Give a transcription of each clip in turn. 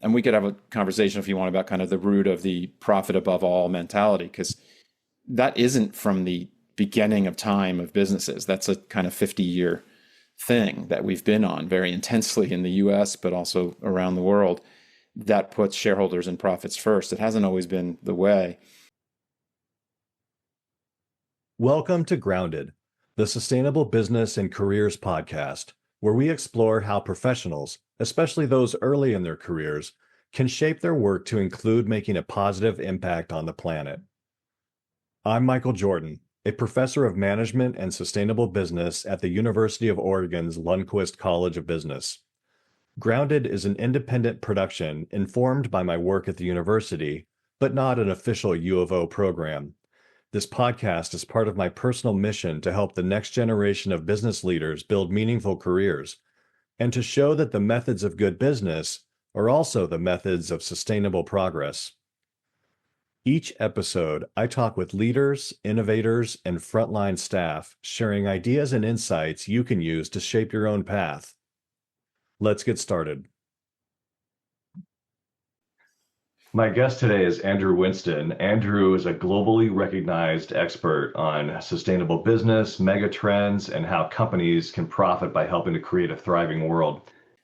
And we could have a conversation if you want about kind of the root of the profit above all mentality, because that isn't from the beginning of time of businesses. That's a kind of 50-year thing that we've been on very intensely in the US, but also around the world, that puts shareholders and profits first. It hasn't always been the way. Welcome to Grounded, the Sustainable Business and Careers podcast, where we explore how professionals, especially those early in their careers, can shape their work to include making a positive impact on the planet. I'm Michael Jordan, a professor of management and sustainable business at the University of Oregon's Lundquist College of Business. Grounded is an independent production informed by my work at the university, but not an official U of O program. This podcast is part of my personal mission to help the next generation of business leaders build meaningful careers, and to show that the methods of good business are also the methods of sustainable progress. Each episode, I talk with leaders, innovators, and frontline staff, sharing ideas and insights you can use to shape your own path. Let's get started. My guest today is Andrew Winston. Andrew is a globally recognized expert on sustainable business, megatrends, and how companies can profit by helping to create a thriving world.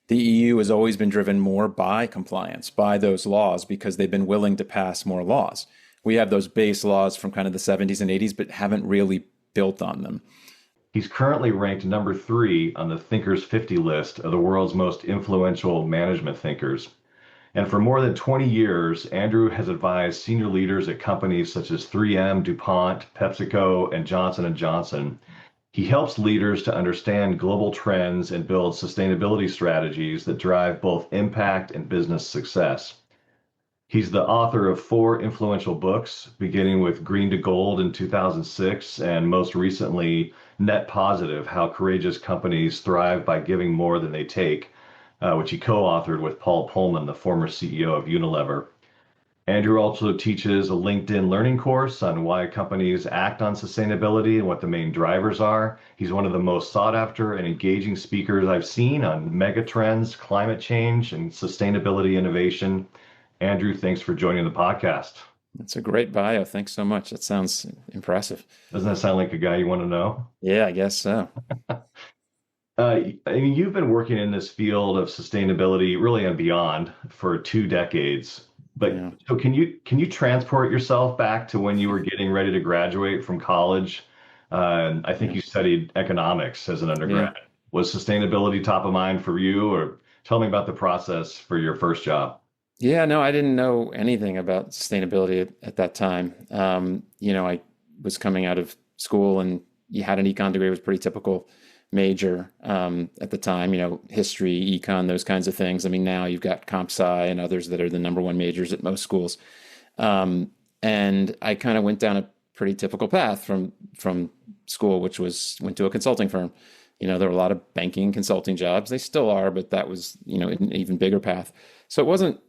The EU has always been driven more by compliance, by those laws, because they've been willing to pass more laws. We have those base laws from kind of the 70s and 80s, but haven't really built on them. He's currently ranked number 3 on the Thinkers 50 list of the world's most influential management thinkers. And for more than 20 years, Andrew has advised senior leaders at companies such as 3M, DuPont, PepsiCo, and Johnson & Johnson. He helps leaders to understand global trends and build sustainability strategies that drive both impact and business success. He's the author of 4 influential books, beginning with Green to Gold in 2006, and most recently, Net Positive: How Courageous Companies Thrive by Giving More Than They Take, which he co-authored with Paul Pullman, the former CEO of Unilever. Andrew also teaches a LinkedIn learning course on why companies act on sustainability and what the main drivers are. He's one of the most sought after and engaging speakers I've seen on megatrends, climate change, and sustainability innovation. Andrew, thanks for joining the podcast. That's a great bio. Thanks so much. That sounds impressive. Doesn't that sound like a guy you want to know? Yeah, I guess so. I mean, you've been working in this field of sustainability really and beyond for 2 decades. But yeah. So can you transport yourself back to when you were getting ready to graduate from college? I think you studied economics as an undergrad. Yeah. Was sustainability top of mind for you, or tell me about the process for your first job? Yeah, no, I didn't know anything about sustainability at that time. I was coming out of school, and you had an econ degree. It was pretty typical major at the time, history, econ, those kinds of things. I mean, now you've got comp sci and others that are the number one majors at most schools. And I kind of went down a pretty typical path from school, which went to a consulting firm. There were a lot of banking consulting jobs. They still are, but that was, an even bigger path. So it wasn't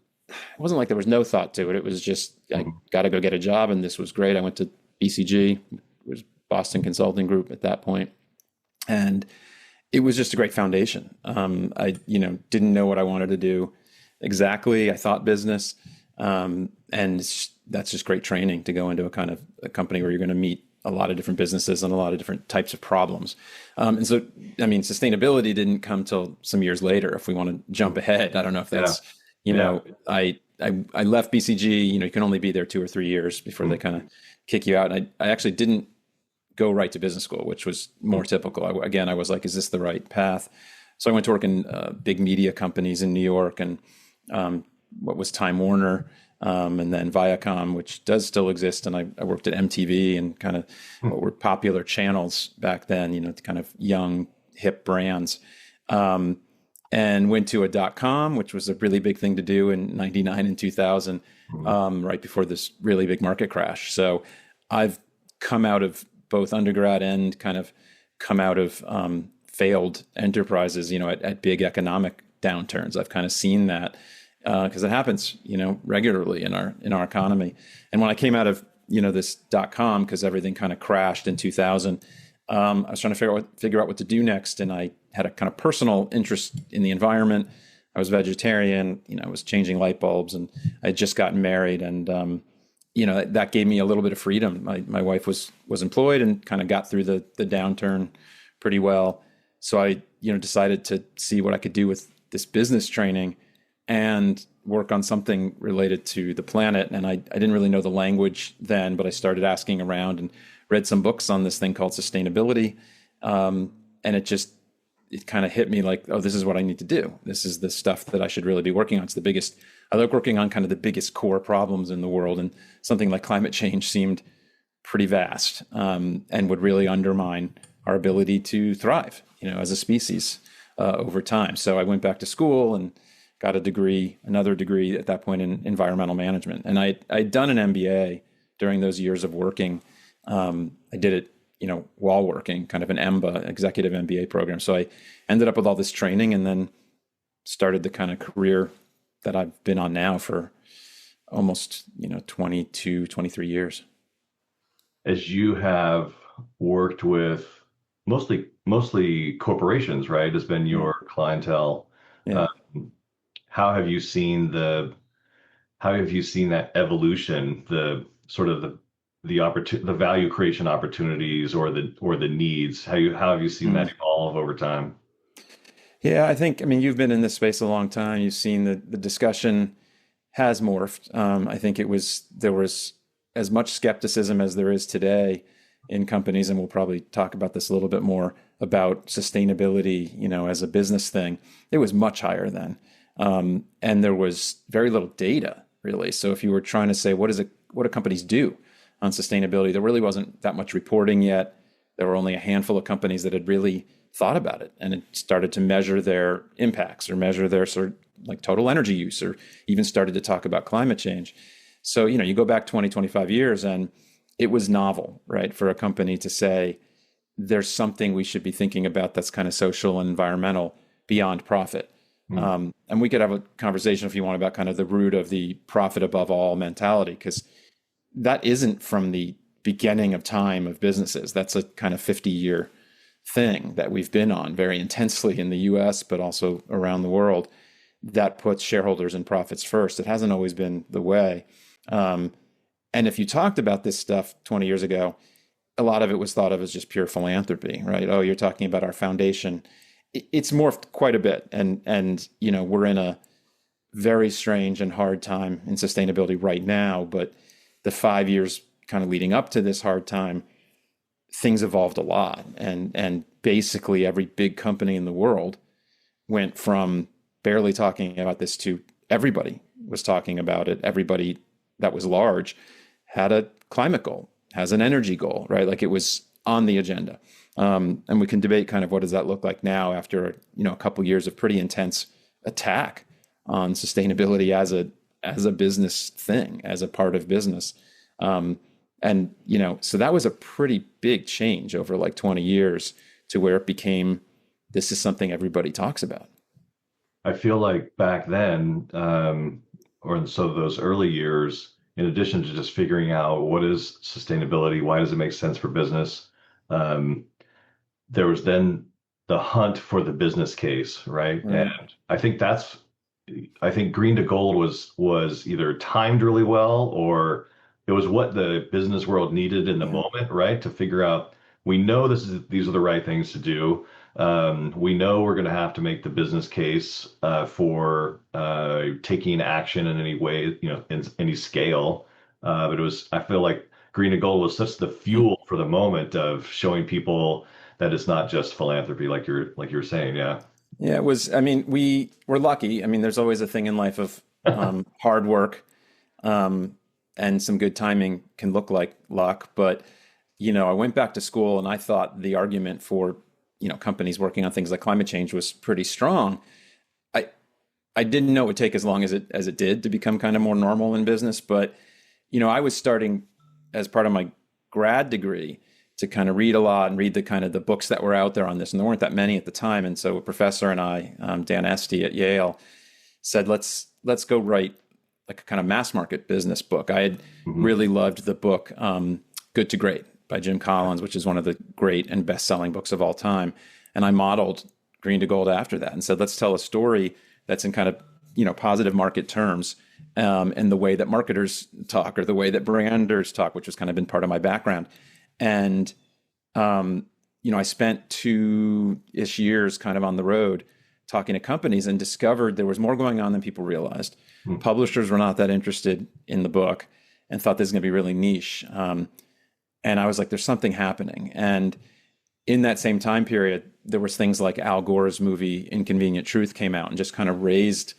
like there was no thought to it. It was just, I got to go get a job, and this was great. I went to BCG, it was Boston Consulting Group at that point. And it was just a great foundation. I didn't know what I wanted to do exactly. I thought business. And that's just great training to go into a kind of a company where you're going to meet a lot of different businesses and a lot of different types of problems. And so, I mean, sustainability didn't come till some years later, if we want to jump ahead. I don't know if that's, I left BCG, you can only be there 2 or 3 years before they kind of kick you out. And I actually didn't go right to business school, which was more typical. I was like, is this the right path? So I went to work in big media companies in New York, and what was Time Warner, and then Viacom, which does still exist. And I worked at MTV and kind of what were popular channels back then, kind of young, hip brands. And went to a .com, which was a really big thing to do in 99 and 2000, right before this really big market crash. So I've come out of both undergrad and kind of come out of failed enterprises, at big economic downturns. I've kind of seen that because it happens, regularly in our economy. And when I came out of, this .com, because everything kind of crashed in 2000, I was trying to figure out what to do next. And I had a kind of personal interest in the environment. I was vegetarian, I was changing light bulbs, and I had just gotten married, and that gave me a little bit of freedom. My wife was employed and kind of got through the downturn pretty well. So I decided to see what I could do with this business training and work on something related to the planet. And I didn't really know the language then, but I started asking around and read some books on this thing called sustainability. And it kind of hit me like, oh, this is what I need to do. This is the stuff that I should really be working on. It's the biggest, I like working on kind of the biggest core problems in the world. And something like climate change seemed pretty vast, and would really undermine our ability to thrive, as a species over time. So I went back to school and got another degree at that point in environmental management. And I'd done an MBA during those years of working. I did it, while working, kind of an EMBA, executive MBA program. So I ended up with all this training and then started the kind of career that I've been on now for almost, 22, 23 years. As you have worked with mostly corporations, right, has been your clientele. Yeah. How have you seen that evolution, the sort of the value creation opportunities or the needs? How have you seen that evolve over time? Yeah, I think, you've been in this space a long time. You've seen the discussion has morphed. I think there was as much skepticism as there is today in companies, and we'll probably talk about this a little bit more, about sustainability, as a business thing. It was much higher then. And there was very little data, really. So if you were trying to say, what do companies do on sustainability, there really wasn't that much reporting yet. There were only a handful of companies that had really thought about it, and it started to measure their impacts or measure their sort of like total energy use, or even started to talk about climate change. So, you go back 20, 25 years, and it was novel, right, for a company to say, there's something we should be thinking about that's kind of social and environmental beyond profit. And we could have a conversation, if you want, about kind of the root of the profit above all mentality, because that isn't from the beginning of time of businesses. That's a kind of 50-year thing that we've been on very intensely in the US, but also around the world, that puts shareholders and profits first. It hasn't always been the way. And if you talked about this stuff 20 years ago, a lot of it was thought of as just pure philanthropy, right? Oh, you're talking about our foundation. It's morphed quite a bit. And we're in a very strange and hard time in sustainability right now. But the 5 years kind of leading up to this hard time, things evolved a lot. And basically every big company in the world went from barely talking about this to everybody was talking about it. Everybody that was large had a climate goal, has an energy goal, right? Like it was on the agenda. And we can debate kind of what does that look like now after, a couple of years of pretty intense attack on sustainability as a business thing, as a part of business. So that was a pretty big change over like 20 years to where it became, this is something everybody talks about. I feel like back then, so those early years, in addition to just figuring out what is sustainability, why does it make sense for business, there was then the hunt for the business case, right? And I think green to gold was either timed really well, or it was what the business world needed in the moment, right? To figure out, we know these are the right things to do. We know we're going to have to make the business case for taking action in any way, in any scale. But I feel like green to gold was such the fuel for the moment of showing people that it's not just philanthropy, like you're saying. Yeah. Yeah, it was. We were lucky. There's always a thing in life of hard work, and some good timing can look like luck. But, I went back to school and I thought the argument for, companies working on things like climate change was pretty strong. I didn't know it would take as long as it did to become kind of more normal in business. But, I was starting as part of my grad degree to kind of read a lot and read the books that were out there on this. And there weren't that many at the time. And so a professor and I, Dan Esty at Yale, said, let's go write like a kind of mass market business book. I had really loved the book, Good to Great by Jim Collins, which is one of the great and best-selling books of all time. And I modeled Green to Gold after that and said, let's tell a story that's in kind of, positive market terms, and the way that marketers talk or the way that branders talk, which has kind of been part of my background. And, I spent 2-ish years kind of on the road talking to companies and discovered there was more going on than people realized. Publishers were not that interested in the book and thought this was going to be really niche. And I was like, there's something happening. And in that same time period, there was things like Al Gore's movie Inconvenient Truth came out and just kind of raised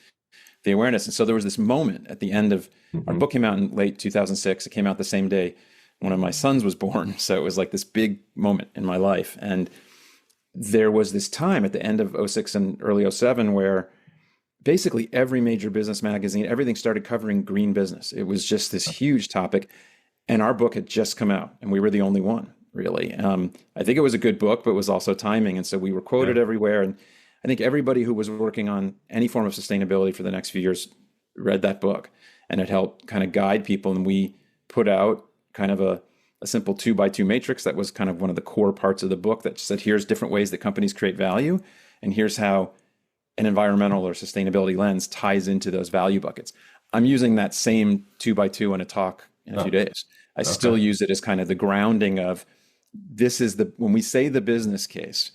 the awareness. And so there was this moment at the end of our book came out in late 2006. It came out the same day one of my sons was born. So it was like this big moment in my life. And there was this time at the end of '06 and early '07 where basically every major business magazine, everything started covering green business. It was just this huge topic. And our book had just come out and we were the only one, really. I think it was a good book, but it was also timing. And so we were quoted everywhere. And I think everybody who was working on any form of sustainability for the next few years read that book, and it helped kind of guide people. And we put out kind of a simple 2x2 matrix that was kind of one of the core parts of the book that said, here's different ways that companies create value, and here's how an environmental or sustainability lens ties into those value buckets. I'm using that same 2x2 in a talk in a few days. I still use it as kind of the grounding of when we say the business case,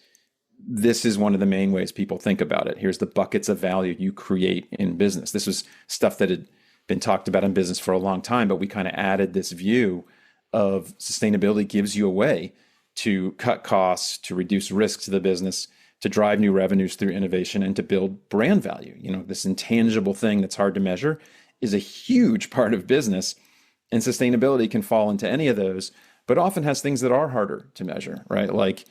this is one of the main ways people think about it. Here's the buckets of value you create in business. This was stuff that had been talked about in business for a long time, but we kind of added this view of sustainability gives you a way to cut costs, to reduce risk to the business, to drive new revenues through innovation, and to build brand value. This intangible thing that's hard to measure is a huge part of business, and sustainability can fall into any of those, but often has things that are harder to measure, right? Like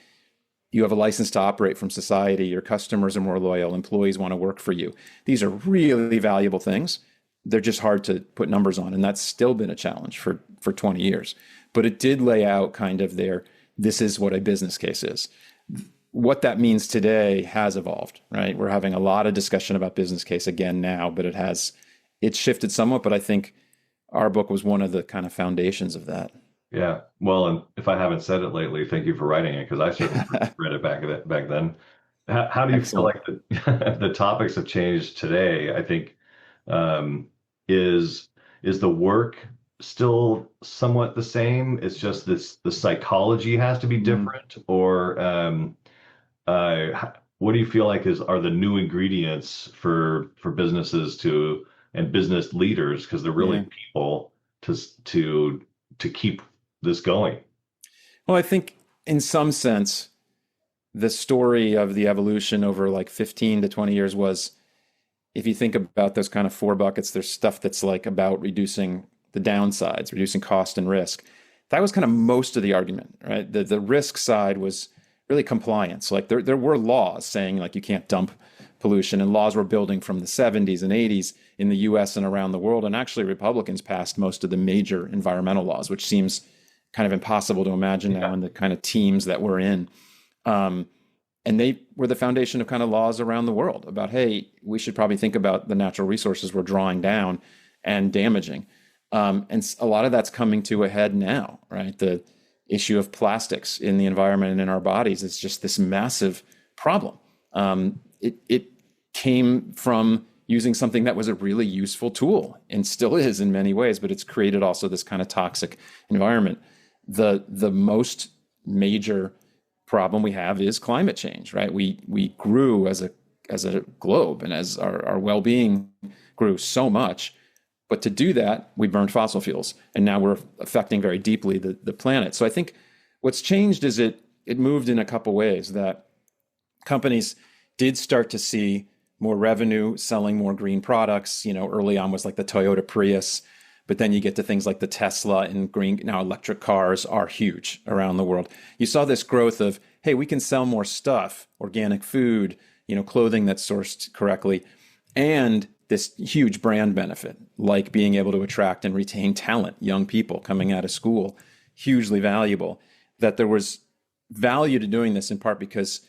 you have a license to operate from society, your customers are more loyal, employees want to work for you. These are really valuable things. They're just hard to put numbers on. And that's still been a challenge for 20 years. But it did lay out kind of this is what a business case is. What that means today has evolved, right? We're having a lot of discussion about business case again now, but it's shifted somewhat. But I think our book was one of the kind of foundations of that. Yeah. Well, and if I haven't said it lately, thank you for writing it, because I certainly read it back then. How do you feel like the topics have changed today? I think is the work still somewhat the same? It's just the psychology has to be different, or what do you feel like are the new ingredients for businesses and business leaders, because they're really people to keep this going? Well, I think in some sense, the story of the evolution over like 15 to 20 years was, if you think about those kind of 4 buckets, there's stuff that's like about reducing the downsides, reducing cost and risk. That was kind of most of the argument, right? The risk side was really compliance. Like there were laws saying like you can't dump pollution, and laws were building from the 70s and 80s in the US and around the world. And actually Republicans passed most of the major environmental laws, which seems kind of impossible to imagine now in the kind of teams that we're in. And they were the foundation of kind of laws around the world about, hey, we should probably think about the natural resources we're drawing down and damaging. And a lot of that's coming to a head now, right? The issue of plastics in the environment and in our bodies is just this massive problem. It came from using something that was a really useful tool and still is in many ways, but it's created also this kind of toxic environment. The most major problem we have is climate change, right? We grew as a globe, and as our well-being grew so much, but to do that, we burned fossil fuels, and now we're affecting very deeply the planet. So I think what's changed is it moved in a couple ways, that companies did start to see more revenue selling more green products. Early on was like the Toyota Prius, but then you get to things like the Tesla and green. Now electric cars are huge around the world. You saw this growth of, hey, we can sell more stuff, organic food, clothing that's sourced correctly, and this huge brand benefit, like being able to attract and retain talent, young people coming out of school, hugely valuable. That there was value to doing this in part because,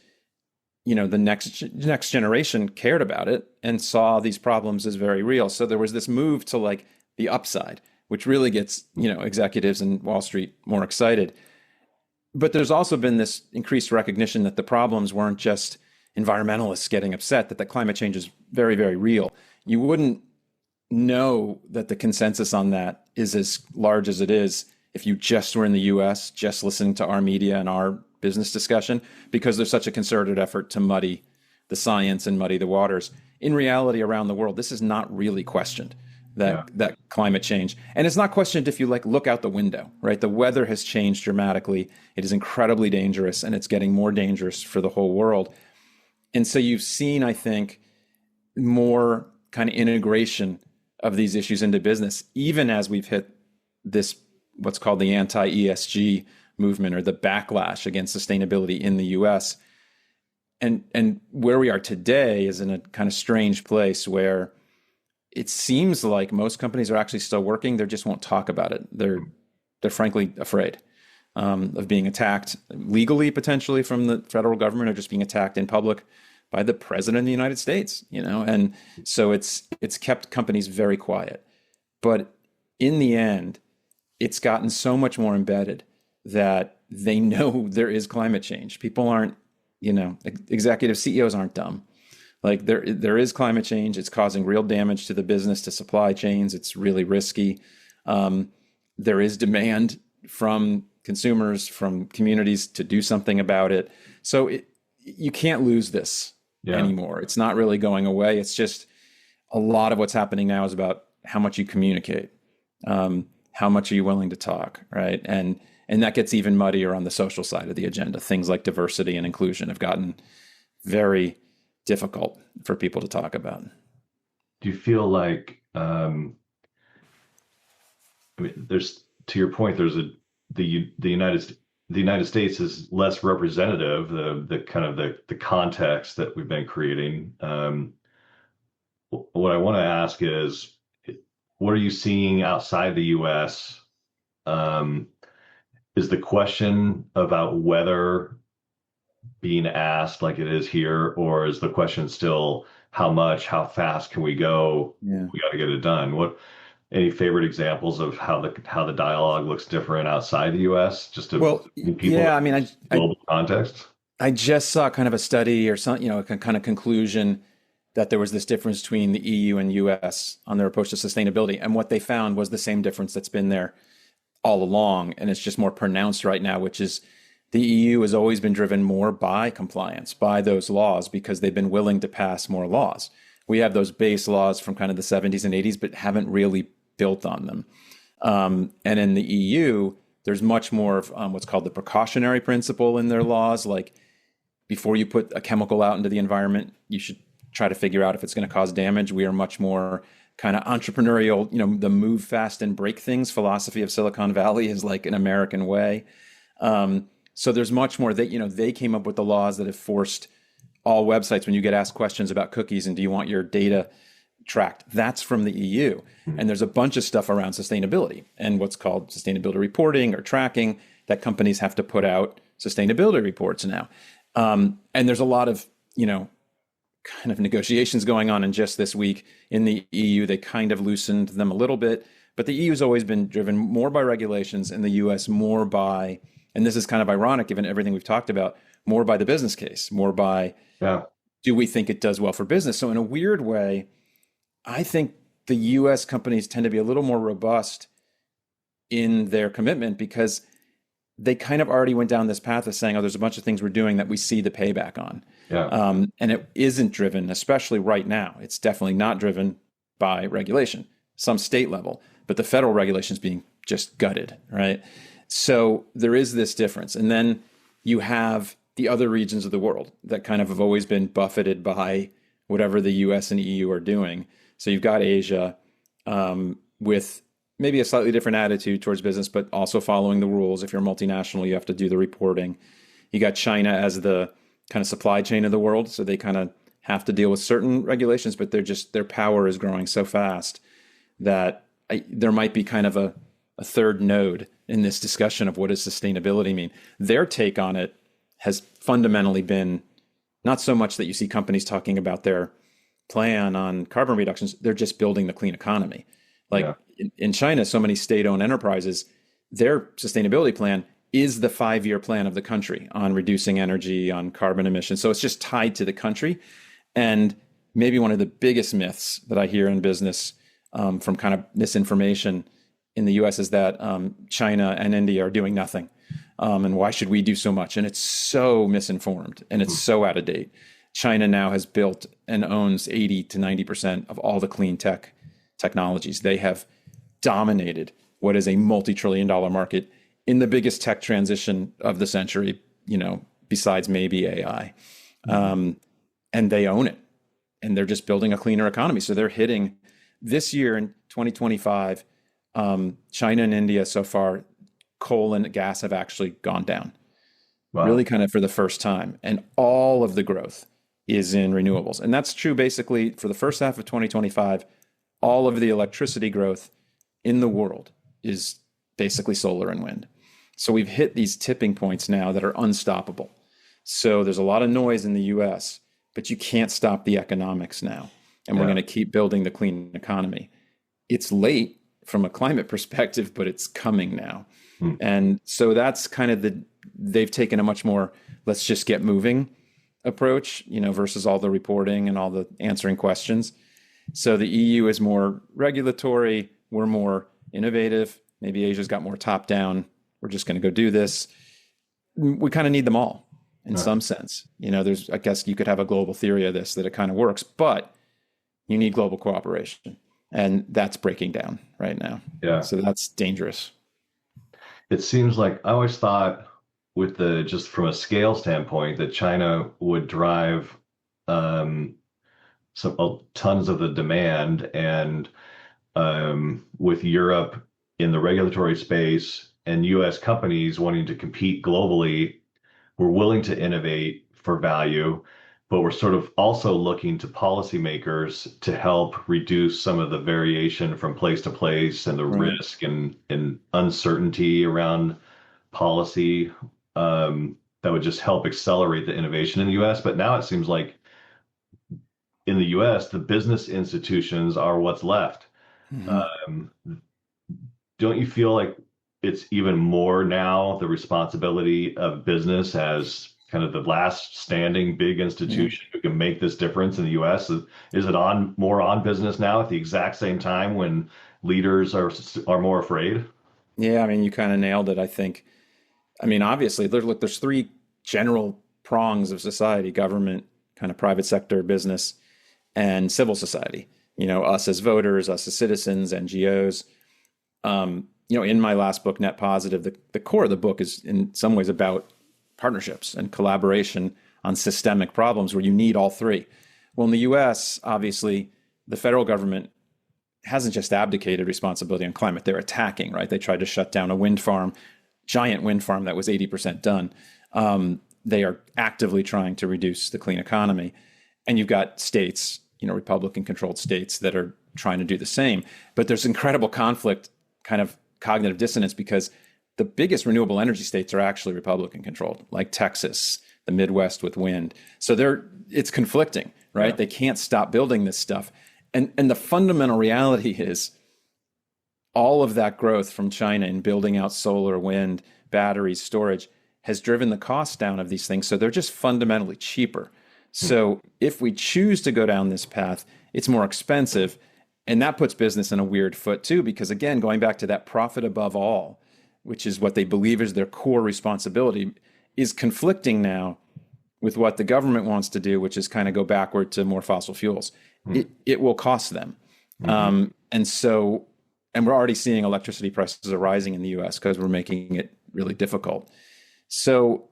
the next generation cared about it and saw these problems as very real. So there was this move to like the upside, which really gets, executives in Wall Street more excited. But there's also been this increased recognition that the problems weren't just environmentalists getting upset that climate change is very, very real. You wouldn't know that the consensus on that is as large as it is if you just were in the US, just listening to our media and our business discussion, because there's such a concerted effort to muddy the science and muddy the waters. In reality, around the world, this is not really questioned, that climate change. And it's not questioned if you look out the window, right? The weather has changed dramatically. It is incredibly dangerous, and it's getting more dangerous for the whole world. And so you've seen, I think, more kind of integration of these issues into business, even as we've hit this, what's called the anti-ESG movement, or the backlash against sustainability in the US. And where we are today is in a kind of strange place where it seems like most companies are actually still working. They just won't talk about it. They're frankly afraid of being attacked legally, potentially from the federal government, or just being attacked in public by the president of the United States, and so it's kept companies very quiet. But in the end, it's gotten so much more embedded that they know there is climate change. People aren't, executive CEOs aren't dumb. Like there is climate change. It's causing real damage to the business, to supply chains. It's really risky. There is demand from consumers, from communities to do something about it. So you can't lose this anymore. It's not really going away. It's just a lot of what's happening now is about how much you communicate, how much are you willing to talk, right? And that gets even muddier on the social side of the agenda. Things like diversity and inclusion have gotten very difficult for people to talk about. Do you feel like, there's, to your point, there's the United States is less representative, the kind of the context that we've been creating. What I want to ask is, what are you seeing outside the US? Is the question about weather being asked like it is here, or is the question still how fast can we go? Yeah. We got to get it done. Any favorite examples of how the dialogue looks different outside the U.S. just to people? Yeah, I mean, global context. I just saw kind of a study or something, a kind of conclusion that there was this difference between the EU and US on their approach to sustainability, and what they found was the same difference that's been there all along, and it's just more pronounced right now, which is the EU has always been driven more by compliance, by those laws, because they've been willing to pass more laws. We have those base laws from kind of the 70s and 80s, but haven't really built on them. And in the EU, there's much more of what's called the precautionary principle in their laws. Like, before you put a chemical out into the environment, you should try to figure out if it's going to cause damage. We are much more kind of entrepreneurial, the move fast and break things philosophy of Silicon Valley is like an American way. So there's much more that, they came up with the laws that have forced all websites, when you get asked questions about cookies and do you want your data tracked, that's from the EU. And there's a bunch of stuff around sustainability and what's called sustainability reporting or tracking that companies have to put out sustainability reports now. And there's a lot of, kind of negotiations going on. And just this week in the EU, they kind of loosened them a little bit. But the EU has always been driven more by regulations, and the US more by, and this is kind of ironic given everything we've talked about, more by the business case, more by, do we think it does well for business? So in a weird way, I think the US companies tend to be a little more robust in their commitment, because they kind of already went down this path of saying, there's a bunch of things we're doing that we see the payback on. And it isn't driven, especially right now, it's definitely not driven by regulation, some state level, but the federal regulation is being just gutted, right? So there is this difference. And then you have the other regions of the world that kind of have always been buffeted by whatever the US and EU are doing. So you've got Asia with maybe a slightly different attitude towards business, but also following the rules. If you're multinational, you have to do the reporting. You got China as the kind of supply chain of the world. So they kind of have to deal with certain regulations, but their power is growing so fast that there might be kind of a third node in this discussion of what does sustainability mean. Their take on it has fundamentally been not so much that you see companies talking about their plan on carbon reductions, they're just building the clean economy. In China, so many state-owned enterprises, their sustainability plan is the 5-year plan of the country on reducing energy, on carbon emissions. So it's just tied to the country. And maybe one of the biggest myths that I hear in business from kind of misinformation in the US is that China and India are doing nothing. And why should we do so much? And it's so misinformed and it's so out of date. China now has built and owns 80 to 90% of all the clean technologies. They have dominated what is a multi-trillion-dollar market in the biggest tech transition of the century, besides maybe AI. And they own it. And they're just building a cleaner economy. So they're hitting this year in 2025, China and India so far, coal and gas have actually gone down. Wow. Really kind of for the first time. And all of the growth is in renewables. And that's true basically for the first half of 2025. All of the electricity growth in the world is basically solar and wind. So we've hit these tipping points now that are unstoppable. So there's a lot of noise in the US, but you can't stop the economics now. And we're going to keep building the clean economy. It's late from a climate perspective, but it's coming now. And so that's kind of they've taken a much more, let's just get moving approach, versus all the reporting and all the answering questions. So the EU is more regulatory. We're more innovative. Maybe Asia's got more top down. We're just going to go do this. We kind of need them all in some sense. I guess you could have a global theory of this, that it kind of works, but you need global cooperation. And that's breaking down right now. Yeah. So that's dangerous. It seems like I always thought just from a scale standpoint, that China would drive tons of the demand, and with Europe in the regulatory space and US companies wanting to compete globally, we're willing to innovate for value, but we're sort of also looking to policymakers to help reduce some of the variation from place to place and the risk and uncertainty around policy that would just help accelerate the innovation in the US. But now it seems like in the US, the business institutions are what's left. Don't you feel like it's even more now the responsibility of business as kind of the last standing big institution who can make this difference in the US? Is it more on business now at the exact same time when leaders are more afraid? Yeah, you kind of nailed it, I think. Obviously, there's three general prongs of society: government, kind of private sector, business, and civil society. Us as voters, us as citizens, NGOs. In my last book, Net Positive, the core of the book is in some ways about partnerships and collaboration on systemic problems where you need all three. Well, in the US, obviously, the federal government hasn't just abdicated responsibility on climate. They're attacking, right? They tried to shut down a giant wind farm that was 80% done. They are actively trying to reduce the clean economy. And you've got states, Republican-controlled states that are trying to do the same. But there's incredible conflict, kind of cognitive dissonance, because the biggest renewable energy states are actually Republican-controlled, like Texas, the Midwest with wind. So it's conflicting, right? Yeah. They can't stop building this stuff. And the fundamental reality is all of that growth from China in building out solar, wind, batteries, storage has driven the cost down of these things. So they're just fundamentally cheaper. So if we choose to go down this path, it's more expensive. And that puts business in a weird foot too, because again, going back to that profit above all, which is what they believe is their core responsibility, is conflicting now with what the government wants to do, which is kind of go backward to more fossil fuels. It will cost them. And we're already seeing electricity prices are rising in the US because we're making it really difficult. So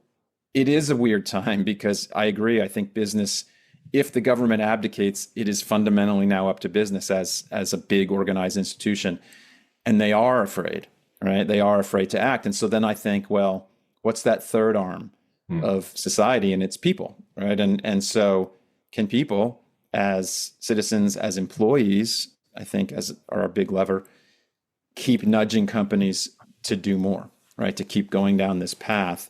it is a weird time, because I agree. I think business, if the government abdicates, it is fundamentally now up to business as a big organized institution. And they are afraid, right? They are afraid to act. And so then I think, well, what's that third arm of society? And it's people, right? And so can people as citizens, as employees, I think as are a big lever, keep nudging companies to do more, right? To keep going down this path.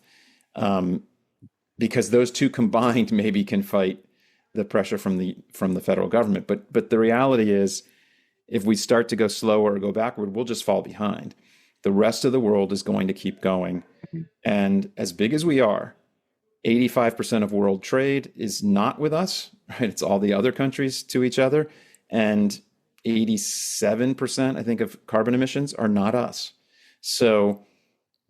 Because those two combined maybe can fight the pressure from the federal government. But the reality is, if we start to go slower or go backward, we'll just fall behind. The rest of the world is going to keep going. And as big as we are, 85% of world trade is not with us, right? It's all the other countries to each other. And 87%, I think, of carbon emissions are not us. So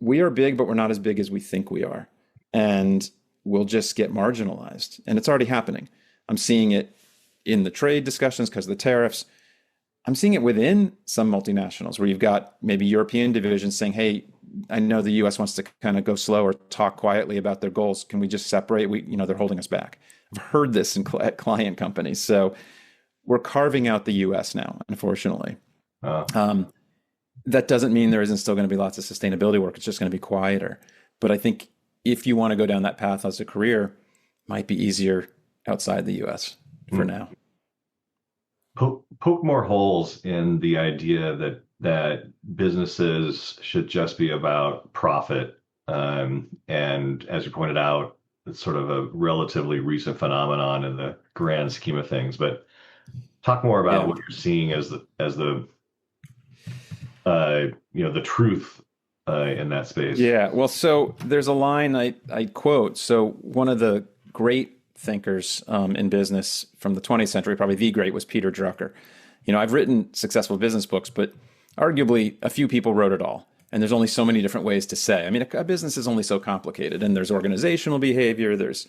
we are big, but we're not as big as we think we are. And we'll just get marginalized. And it's already happening. I'm seeing it in the trade discussions because of the tariffs. I'm seeing it within some multinationals where you've got maybe European divisions saying, hey, I know the US wants to kind of go slow or talk quietly about their goals. Can we just separate? They're holding us back. I've heard this in client companies. So we're carving out the US now, unfortunately. That doesn't mean there isn't still going to be lots of sustainability work. It's just going to be quieter. But I think if you want to go down that path as a career, it might be easier outside the US for now. Poke more holes in the idea that businesses should just be about profit. And as you pointed out, it's sort of a relatively recent phenomenon in the grand scheme of things. But talk more about what you're seeing as the truth in that space. Yeah. Well, so there's a line I quote. So one of the great thinkers in business from the 20th century, probably the great, was Peter Drucker. I've written successful business books, but arguably a few people wrote it all. And there's only so many different ways to say. I mean, a business is only so complicated, and there's organizational behavior, there's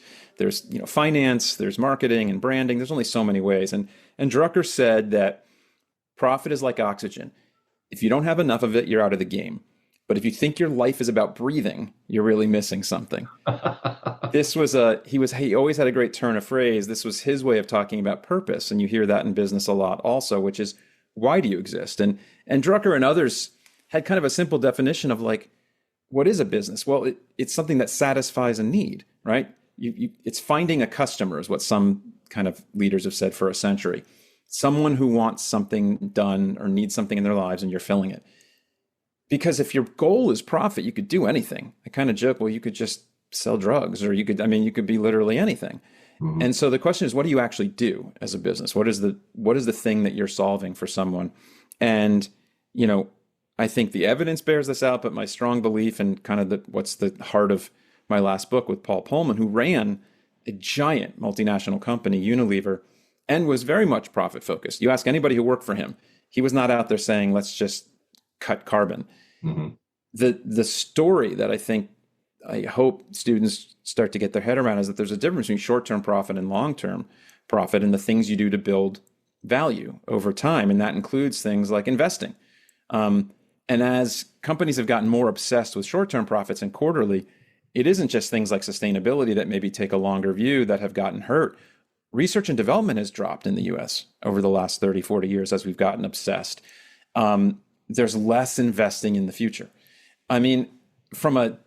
finance, there's marketing and branding. There's only so many ways. And Drucker said that profit is like oxygen. If you don't have enough of it, you're out of the game. But if you think your life is about breathing, you're really missing something. He always had a great turn of phrase. This was his way of talking about purpose. And you hear that in business a lot also, which is, why do you exist? And Drucker and others had kind of a simple definition of what is a business? Well, it's something that satisfies a need, right? It's finding a customer is what some kind of leaders have said for a century. Someone who wants something done or needs something in their lives, and you're filling it. Because if your goal is profit, you could do anything. I kind of joke, well, you could just sell drugs, or you could be literally anything. Mm-hmm. And so the question is, what do you actually do as a business? What is the thing that you're solving for someone? And, I think the evidence bears this out, but my strong belief and kind of what's the heart of my last book with Paul Pullman, who ran a giant multinational company, Unilever, and was very much profit focused. You ask anybody who worked for him, he was not out there saying, let's just cut carbon. Mm-hmm. The story that I hope students start to get their head around is that there's a difference between short-term profit and long-term profit and the things you do to build value over time. And that includes things like investing. And as companies have gotten more obsessed with short-term profits and quarterly, it isn't just things like sustainability that maybe take a longer view that have gotten hurt. Research and development has dropped in the US over the last 30, 40 years as we've gotten obsessed. There's less investing in the future. I mean, from a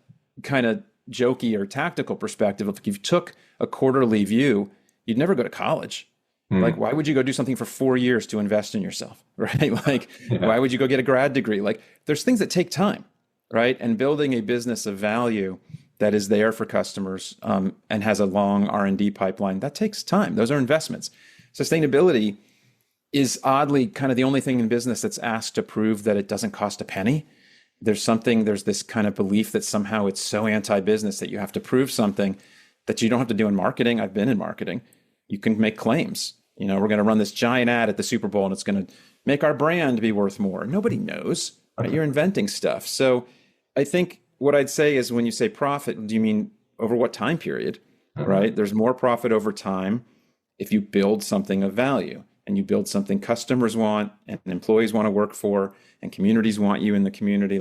kind of jokey or tactical perspective, if you took a quarterly view, you'd never go to college. Why would you go do something for 4 years to invest in yourself, right? Why would you go get a grad degree? There's things that take time, right? And building a business of value that is there for customers and has a long R&D pipeline, that takes time. Those are investments. Sustainability is oddly kind of the only thing in business that's asked to prove that it doesn't cost a penny. There's this kind of belief that somehow it's so anti-business that you have to prove something that you don't have to do in marketing. I've been in marketing. You can make claims. We're going to run this giant ad at the Super Bowl and it's going to make our brand be worth more. Nobody knows, right? You're inventing stuff. So I think what I'd say is, when you say profit, do you mean over what time period, right? There's more profit over time if you build something of value and you build something customers want and employees want to work for and communities want you in the community.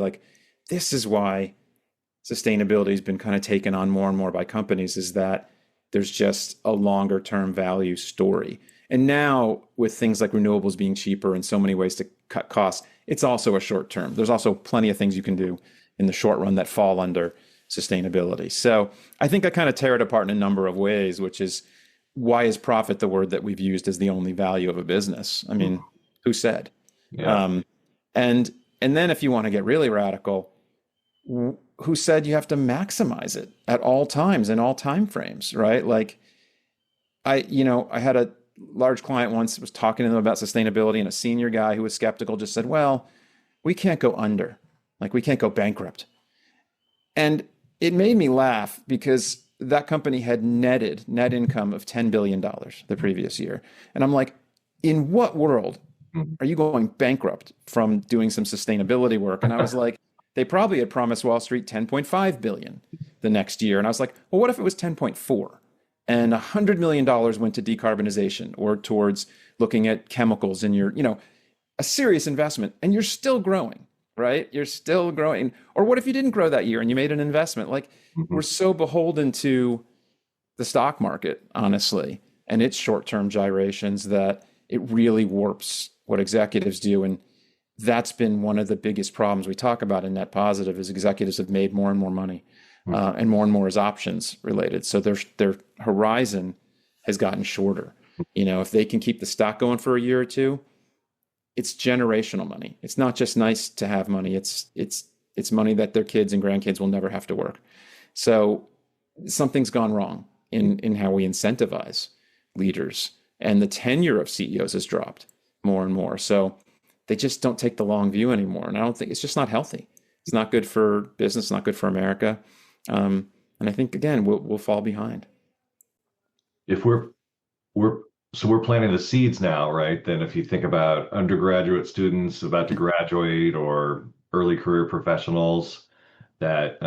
This is why sustainability has been kind of taken on more and more by companies, is that there's just a longer term value story. And now with things like renewables being cheaper and so many ways to cut costs, it's also a short term. There's also plenty of things you can do in the short run that fall under sustainability. So I think I kind of tear it apart in a number of ways, which is, why is profit the word that we've used as the only value of a business? I mean, who said? Yeah. And then if you want to get really radical, who said you have to maximize it at all times in all time frames, right? I had a large client once, was talking to them about sustainability, and a senior guy who was skeptical just said, well, we can't go under. Like, we can't go bankrupt. And it made me laugh because that company had netted net income of $10 billion the previous year. And I'm like, in what world are you going bankrupt from doing some sustainability work? And I was like, they probably had promised Wall Street 10.5 billion the next year. And I was like, well, what if it was 10.4 and $100 million went to decarbonization or towards looking at chemicals in your, a serious investment, and you're still growing, right? You're still growing. Or what if you didn't grow that year and you made an investment? Like, we're so beholden to the stock market, honestly, and its short-term gyrations that it really warps what executives do. And that's been one of the biggest problems we talk about in Net Positive is executives have made more and more money, and more is options related. So their horizon has gotten shorter. If they can keep the stock going for a year or two, it's generational money. It's not just nice to have money. It's money that their kids and grandkids will never have to work. So something's gone wrong in how we incentivize leaders, and the tenure of CEOs has dropped more and more. So they just don't take the long view anymore. And I don't think it's just not healthy. It's not good for business, not good for America. And I think, again, we'll fall behind. If we're planting the seeds now, right? Then if you think about undergraduate students about to graduate or early career professionals that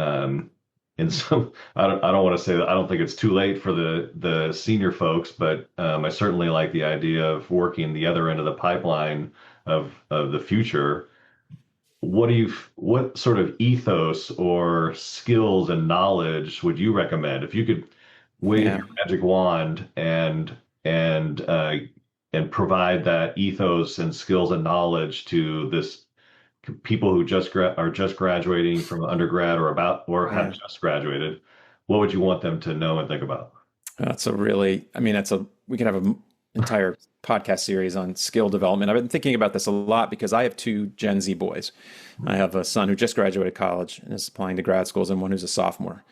in some, I don't want to say that I don't think it's too late for the senior folks, but I certainly like the idea of working the other end of the pipeline of the future. What sort of ethos or skills and knowledge would you recommend if you could wave your magic wand and provide that ethos and skills and knowledge to this people who are just graduating from undergrad or have just graduated? What would you want them to know and think about? We could have an entire podcast series on skill development. I've been thinking about this a lot because I have two Gen Z boys. I have a son who just graduated college and is applying to grad schools, and one who's a sophomore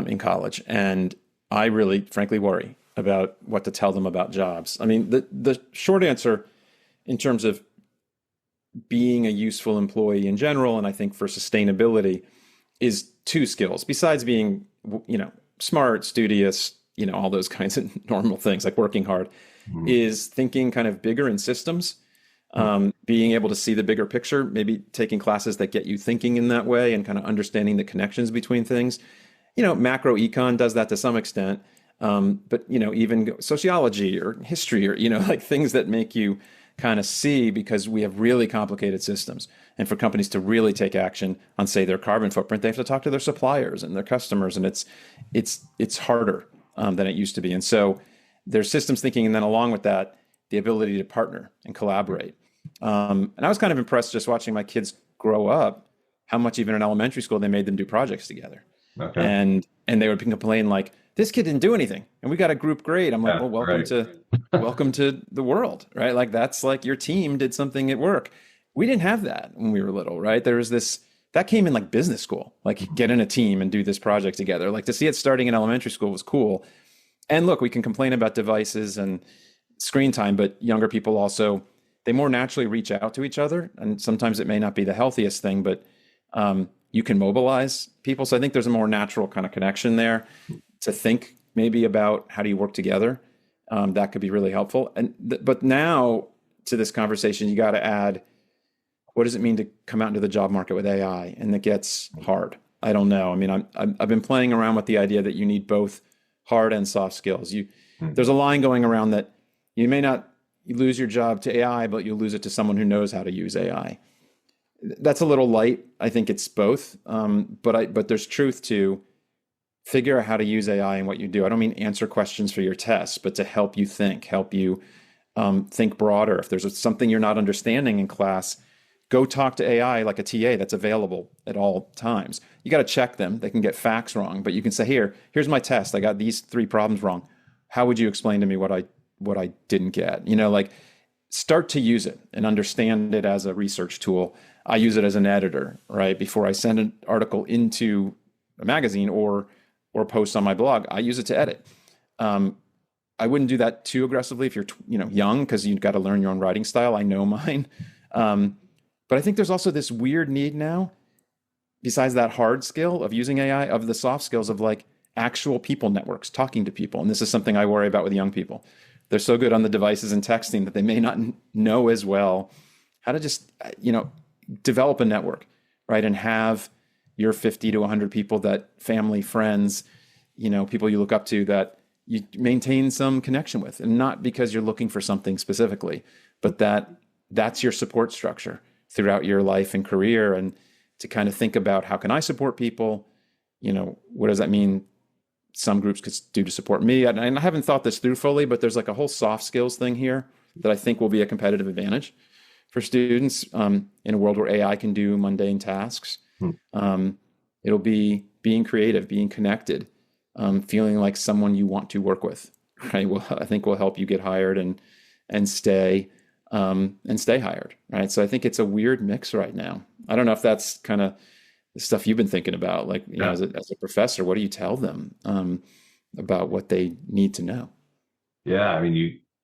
in college. And I really, frankly, worry about what to tell them about jobs. I mean, the short answer in terms of being a useful employee in general, and I think for sustainability, is two skills. Besides being, smart, studious, all those kinds of normal things like working hard, is thinking kind of bigger in systems, being able to see the bigger picture, maybe taking classes that get you thinking in that way and kind of understanding the connections between things. Macro econ does that to some extent. But, even sociology or history or, like things that make you kind of see, because we have really complicated systems. And for companies to really take action on, say, their carbon footprint, they have to talk to their suppliers and their customers. And it's harder than it used to be. And so there's systems thinking. And then along with that, the ability to partner and collaborate. And I was kind of impressed just watching my kids grow up, how much even in elementary school, they made them do projects together. Okay. And they would complain like, this kid didn't do anything and we got a group grade. I'm like, well, welcome to the world, right? Like, that's like your team did something at work. We didn't have that when we were little, right? There was this, that came in like business school, like get in a team and do this project together. Like, to see it starting in elementary school was cool. And look, we can complain about devices and screen time, but younger people also, they more naturally reach out to each other. And sometimes it may not be the healthiest thing, but you can mobilize people. So I think there's a more natural kind of connection there to think maybe about how do you work together. That could be really helpful. But now to this conversation, you got to add, what does it mean to come out into the job market with AI? And it gets hard. I don't know. I mean, I've been playing around with the idea that you need both hard and soft skills. There's a line going around that you may not lose your job to AI, but you'll lose it to someone who knows how to use AI. That's a little light. I think it's both. But there's truth to figure out how to use AI in what you do. I don't mean answer questions for your tests, but to help you think think broader. If there's something you're not understanding in class, go talk to AI like a TA that's available at all times. You got to check them. They can get facts wrong, but you can say, here's my test. I got these 3 problems wrong. How would you explain to me what I didn't get? Start to use it and understand it as a research tool. I use it as an editor, right? Before I send an article into a magazine or post on my blog, I use it to edit. I wouldn't do that too aggressively if you're young, because you've got to learn your own writing style. I know mine. But I think there's also this weird need now besides that hard skill of using AI, of the soft skills of like actual people networks, talking to people. And this is something I worry about with young people. They're so good on the devices and texting that they may not know as well how to just, develop a network, right? And have your 50 to 100 people, that family, friends, people you look up to, that you maintain some connection with, and not because you're looking for something specifically, but that's your support structure throughout your life and career. And to kind of think about, how can I support people? What does that mean some groups could do to support me? And I haven't thought this through fully, but there's like a whole soft skills thing here that I think will be a competitive advantage for students in a world where AI can do mundane tasks. It'll be being creative, being connected, feeling like someone you want to work with, right? Well, I think will help you get hired and stay hired, right? So I think it's a weird mix right now. I don't know if that's kind of the stuff you've been thinking about, like, as a professor, what do you tell them about what they need to know? Yeah, I mean,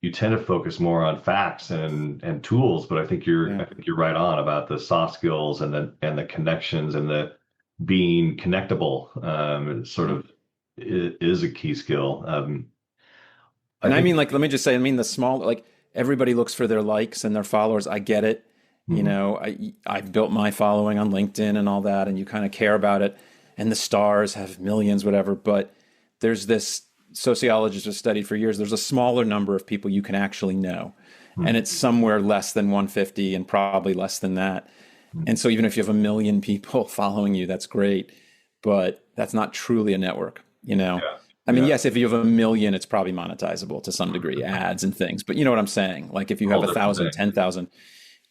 you tend to focus more on facts and tools, but I think you're right on about the soft skills and the connections and the being connectable. Sort of is a key skill. And I mean, like, let me just say, I mean, the small, like, everybody looks for their likes and their followers. I get it. I've built my following on LinkedIn and all that, and you kind of care about it. And the stars have millions, whatever. But there's this, sociologists have studied for years, there's a smaller number of people you can actually know. And it's somewhere less than 150 and probably less than that. And so even if you have 1 million people following you, that's great. But that's not truly a network, I mean, yes, if you have 1 million, it's probably monetizable to some degree, ads and things. But you know what I'm saying? Like if you have 1,000, 10,000,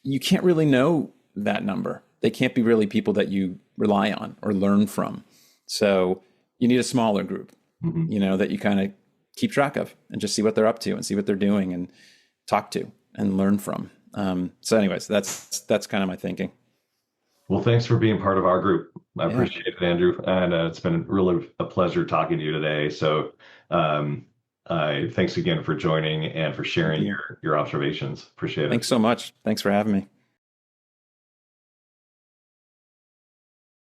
you can't really know that number. They can't be really people that you rely on or learn from. So you need a smaller group, that you kind of keep track of and just see what they're up to and see what they're doing and talk to and learn from. So anyways, that's kind of my thinking. Well, thanks for being part of our group. I appreciate it, Andrew. And it's been really a pleasure talking to you today. So thanks again for joining and for sharing your observations. Appreciate it. Thanks so much. Thanks for having me.